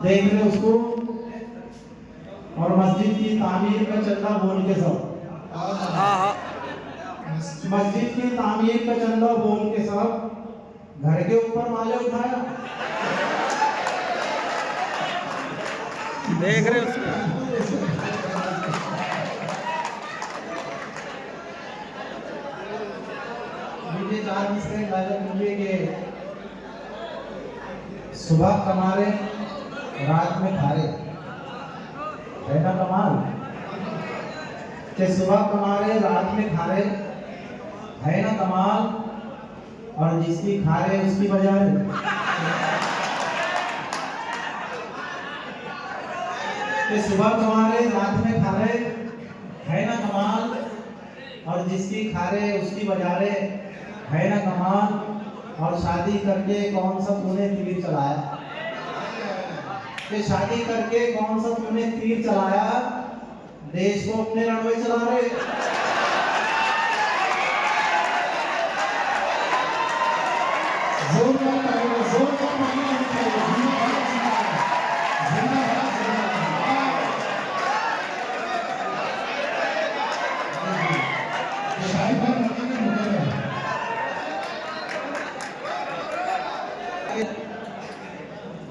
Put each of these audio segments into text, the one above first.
देख रहे उसको। और मस्जिद की तामीर का चंदा बोल के सब, हाँ मस्जिद की तामीर का चंदा बोल के सब घर के ऊपर माले उठाया। देख रहे उसको। मुझे 4 मिसरे डायलॉग मुझे कि सुबह कमारे रात में खारे, है ना कमाल? कि सुबह कमारे रात में खारे, है ना कमाल? और जिसकी खारे उसकी बाजार। कि सुबह कमारे रात में खारे, है ना कमाल? और जिसकी खारे उसकी बाजारे, है ना कमाल? और शादी करके कौन सा तूने तीर चलाया? कि शादी करके कौन सा तूने तीर चलाया? देश को अपने रणवे चला रहे।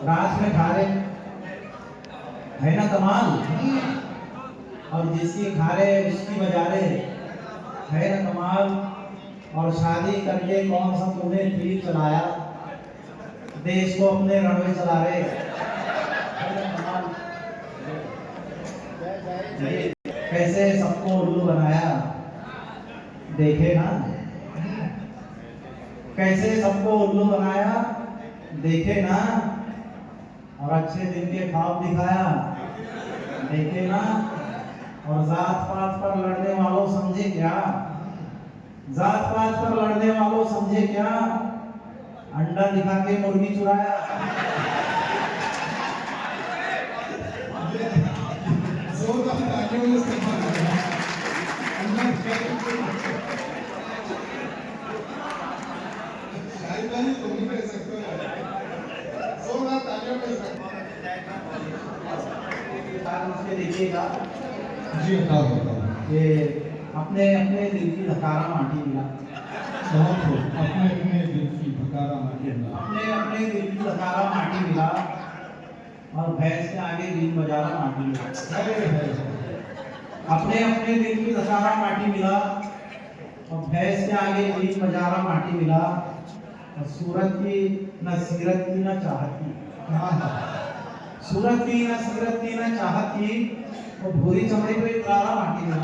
रात में खारे, है ना कमाल? और जिसकी खारे उसकी बाजारे, है ना कमाल? और शादी करके कौन सा तूने तीर चलाया? देश को अपने रणवे चला रहे, है ना कमाल? कैसे सबको उल्लू बनाया, देखे ना? कैसे सबको उल्लू बनाया, देखे ना? और अच्छे दिन के ख्वाब दिखाया, देखे ना? और जात पात पर लड़ने वालों समझे क्या? जात पात पर लड़ने वालों समझे क्या? अंडा दिखा के मुर्गी चुराया। देखिएगा जी बताओ कि अपने अपने दिल की धकारा माटी मिला, बहुत हो अपने अपने दिल की धकारा माटी मिला, अपने अपने दिल की धकारा माटी मिला। और भैंस के आगे बीन बजारा माटी मिला। अपने अपने दिल की धकारा माटी मिला और भैंस के आगे बीन बजारा माटी मिला। और सूरत की न सीरत की न चाहत की, सूरत की न सीरत की न चाहत की, और भूरी चमड़ी पे गारा माटी मिला।